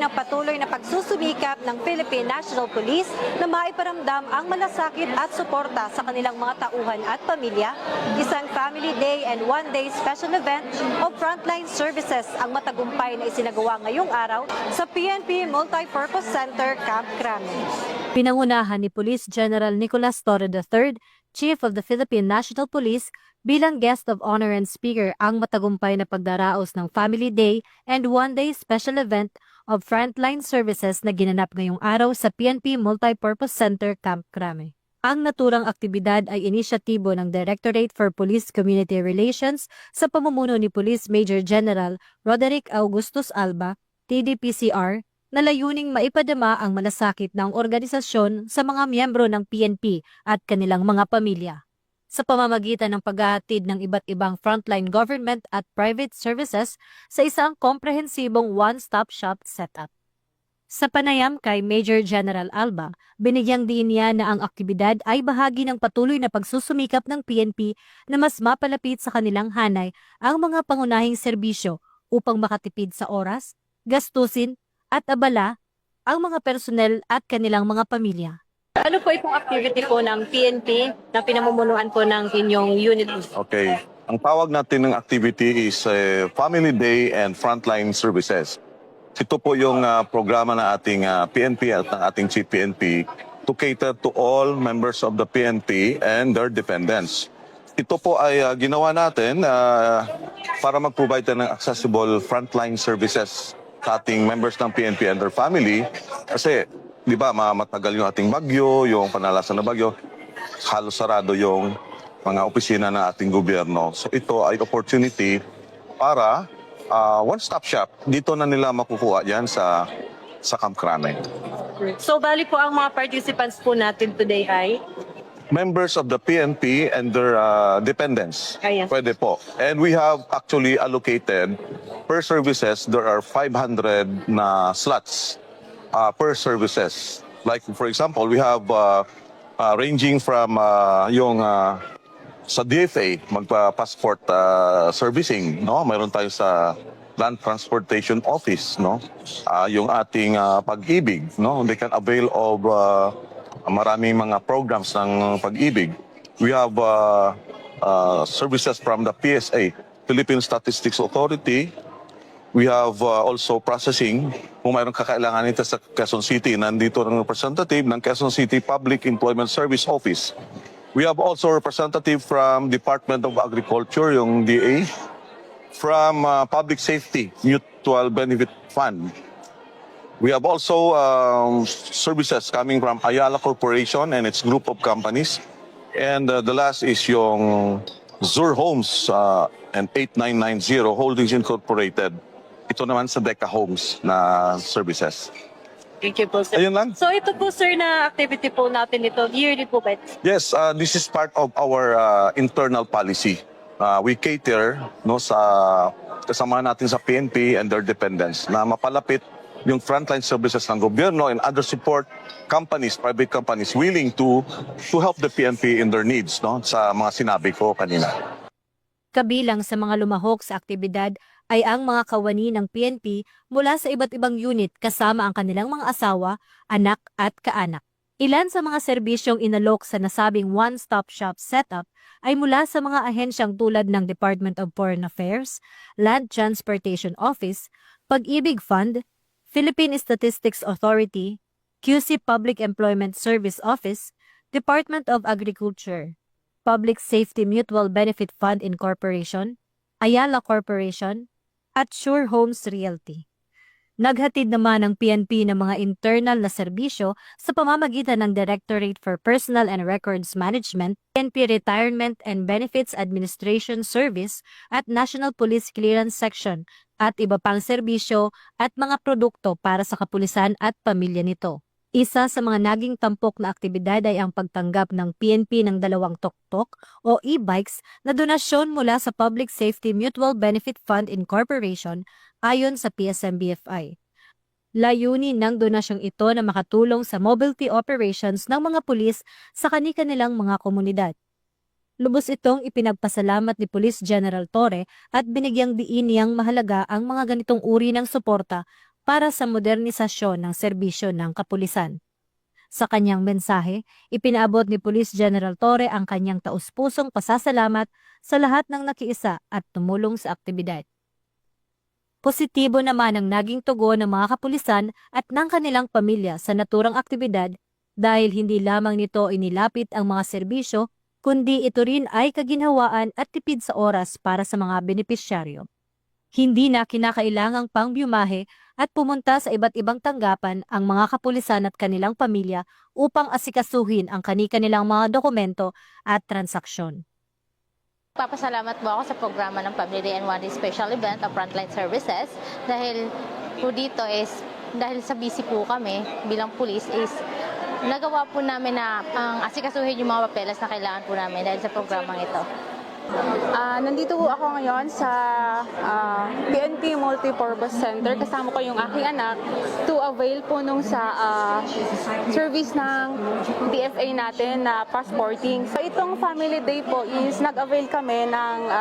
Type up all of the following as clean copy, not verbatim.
ng patuloy na pagsusumikap ng Philippine National Police na maiparamdam ang malasakit at suporta sa kanilang mga tauhan at pamilya. Isang Family Day and one-day special event of Frontline Services ang matagumpay na isinagawa ngayong araw sa PNP Multipurpose Center, Camp Crame. Pinangunahan ni Police General Nicolas Torre III, Chief of the Philippine National Police, bilang guest of honor and speaker ang matagumpay na pagdaraos ng Family Day and one-day special event of Frontline Services na ginanap ngayong araw sa PNP Multipurpose Center, Camp Crame. Ang naturang aktibidad ay inisyatibo ng Directorate for Police Community Relations sa pamumuno ni Police Major General Roderick Augustus Alba, TDPCR, na layuning maipadama ang malasakit ng organisasyon sa mga miyembro ng PNP at kanilang mga pamilya sa pamamagitan ng paghahatid ng iba't ibang frontline government at private services sa isang komprehensibong one-stop shop setup. Sa panayam kay Major General Alba, binigyang diin niya na ang aktibidad ay bahagi ng patuloy na pagsusumikap ng PNP na mas mapalapit sa kanilang hanay ang mga pangunahing serbisyo upang makatipid sa oras, gastusin at abala ang mga personel at kanilang mga pamilya. Ano po itong activity po ng PNP na pinamumunuan po ng inyong unit? Okay. Ang tawag natin ng activity is Family Day and Frontline Services. Ito po yung programa ng ating PNP at ng ating Chief PNP to cater to all members of the PNP and their dependents. Ito po ay ginawa natin para mag-provide ng accessible frontline services sa ating members ng PNP and their family. Kasi, di ba, matagal yung ating bagyo, yung panalasan na bagyo, halos sarado yung mga opisina ng ating gobyerno. So ito ay opportunity para one-stop shop. Dito na nila makukuha yan sa Camp Crame. So bali po ang mga participants po natin today ay? Members of the PNP and their dependents. Ayan. Pwede po. And we have actually allocated per services, there are 500 na slots per services. Like for example, we have ranging from yung sa DFA, magpa-passport servicing, no? Mayroon tayo sa Land Transportation Office, no? Yung ating pag-ibig, no? They can avail of maraming mga programs ng pag-ibig. We have services from the PSA, Philippine Statistics Authority. We have also processing. Kung mayroong kakailangan nito sa Quezon City, nandito ang representative ng Quezon City Public Employment Service Office. We have also representative from Department of Agriculture, yung DA, from Public Safety Mutual Benefit Fund. We have also services coming from Ayala Corporation and its group of companies. And the last is yung Zur Homes and 8990 Holdings Incorporated. Ito naman sa Deca Homes na services. Thank you po, sir. Ayun lang. So ito po, sir, na activity po natin ito, yearly po ba? Yes, this is part of our internal policy. We cater no sa kasama natin sa PNP and their dependents na mapalapit yung frontline services ng gobyerno and other support companies, private companies willing to help the PNP in their needs, no, sa mga sinabi ko kanina. Kabilang sa mga lumahok sa aktibidad ay ang mga kawani ng PNP mula sa iba't ibang unit kasama ang kanilang mga asawa, anak at kaanak. Ilan sa mga serbisyong inalok sa nasabing one-stop shop setup ay mula sa mga ahensyang tulad ng Department of Foreign Affairs, Land Transportation Office, Pag-ibig Fund, Philippine Statistics Authority, QC Public Employment Service Office, Department of Agriculture, Public Safety Mutual Benefit Fund Incorporation, Ayala Corporation, at Sure Homes Realty. Naghatid naman ng PNP ng mga internal na serbisyo sa pamamagitan ng Directorate for Personnel and Records Management, PNP Retirement and Benefits Administration Service at National Police Clearance Section at iba pang serbisyo at mga produkto para sa kapulisan at pamilya nito. Isa sa mga naging tampok na aktibidad ay ang pagtanggap ng PNP ng 2 tok-tok o e-bikes na donasyon mula sa Public Safety Mutual Benefit Fund Incorporation ayon sa PSMBFI. Layunin ng donasyong ito na makatulong sa mobility operations ng mga pulis sa kani-kanilang mga komunidad. Lubos itong ipinagpasalamat ni Police General Torre at binigyang diin niyang mahalaga ang mga ganitong uri ng suporta para sa modernisasyon ng serbisyo ng kapulisan. Sa kanyang mensahe, ipinaabot ni Police General Torre ang kanyang taus-pusong pasasalamat sa lahat ng nakiisa at tumulong sa aktibidad. Positibo naman ang naging tugon ng mga kapulisan at ng kanilang pamilya sa naturang aktibidad dahil hindi lamang nito inilapit ang mga serbisyo, kundi ito rin ay kaginhawaan at tipid sa oras para sa mga benepisyaryo. Hindi na kinakailangang pangbiumahe at pumunta sa iba't ibang tanggapan ang mga kapulisan at kanilang pamilya upang asikasuhin ang kani-kanilang mga dokumento at transaksyon. Papasalamat po ako sa programa ng Family Day and One Day Special Event of Frontline Services dahil po dito is, dahil sa busy po kami bilang pulis is nagawa po namin na ang asikasuhin yung mga papeles na kailangan po namin dahil sa programang ito. Nandito po ako ngayon sa PNP Multipurpose Center. Kasama ko yung aking anak to avail po nung sa service ng DFA natin na passporting. So itong Family Day po is nag-avail kami ng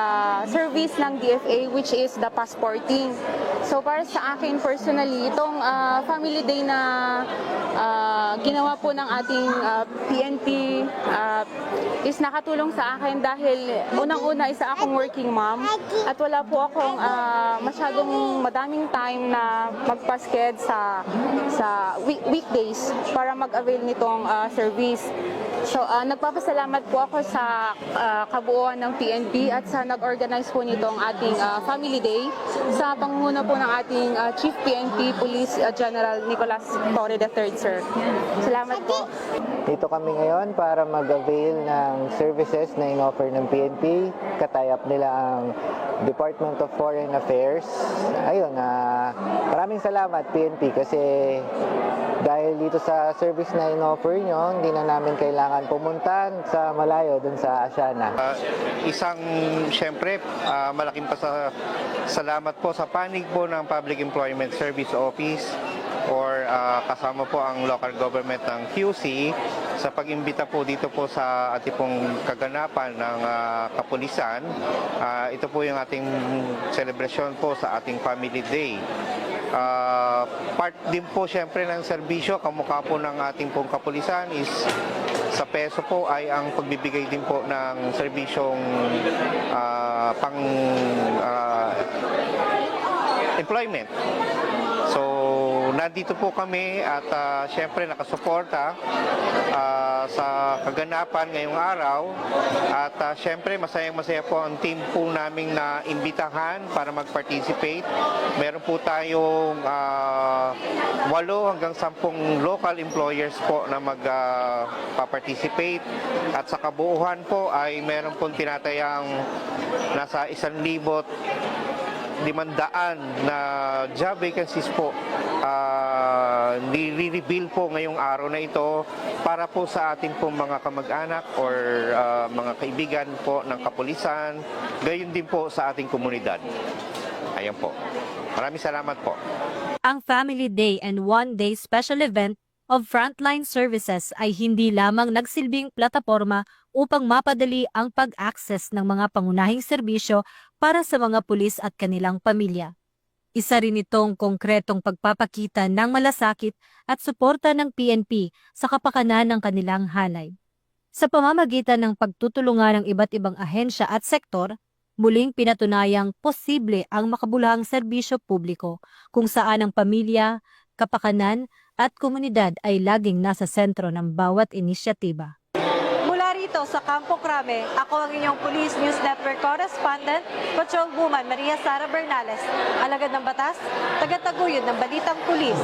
service ng DFA which is the passporting. So para sa akin personally, itong Family Day na ginawa po ng ating PNP is nakatulong sa akin dahil unang-una isa akong working mom at wala po akong masyadong madaming time na magpasked sa weekdays para mag-avail nitong service. So nagpapasalamat po ako sa kabuuan ng PNP at sa nag-organize po nitong ating Family Day sa pangunguna po ng ating Chief PNP Police General Nicolas Torre III, sir. Salamat po. Dito kami ngayon para mag-avail ng services na in-offer ng PNP. Katayap nila ang Department of Foreign Affairs. Ayun, maraming salamat PNP kasi dahil dito sa service na in-offer nyo, hindi na namin kailangan pumunta sa malayo dun sa Asiana. Siyempre, malaking salamat po sa panig po ng Public Employment Service Office or kasama po ang local government ng QC sa pag-imbita po dito po sa ating pong kaganapan ng kapulisan. Ito po yung ating celebration po sa ating Family Day. Part din po siyempre ng serbisyo, kamukha po ng ating pong kapulisan is sa peso po ay ang pagbibigay din po ng serbisyong pang employment. So, nandito po kami at siyempre nakasuporta sa kaganapan ngayong araw at siyempre masayang-masaya po ang team po naming na imbitahan para mag-participate. Meron po tayong 8 hanggang 10 local employers po na mag-participate at sa kabuuan po ay meron pong tinatayang nasa 1,500 na job vacancies po nire-reveal po ngayong araw na ito para po sa ating pong mga kamag-anak or mga kaibigan po ng kapulisan, gayon din po sa ating komunidad. Ayan po. Maraming salamat po. Ang Family Day and One Day Special Event of Frontline Services ay hindi lamang nagsilbing plataporma upang mapadali ang pag-access ng mga pangunahing serbisyo para sa mga pulis at kanilang pamilya. Isa rin itong konkretong pagpapakita ng malasakit at suporta ng PNP sa kapakanan ng kanilang hanay. Sa pamamagitan ng pagtutulungan ng iba't ibang ahensya at sektor, muling pinatunayang posible ang makabuluhang serbisyo publiko kung saan ang pamilya, kapakanan at komunidad ay laging nasa sentro ng bawat inisyatiba. Mula rito sa Campo Crame, ako ang inyong Police News Network Correspondent, Patrolwoman Maria Sara Bernales, alagad ng batas, tagataguyod ng Balitang Pulis.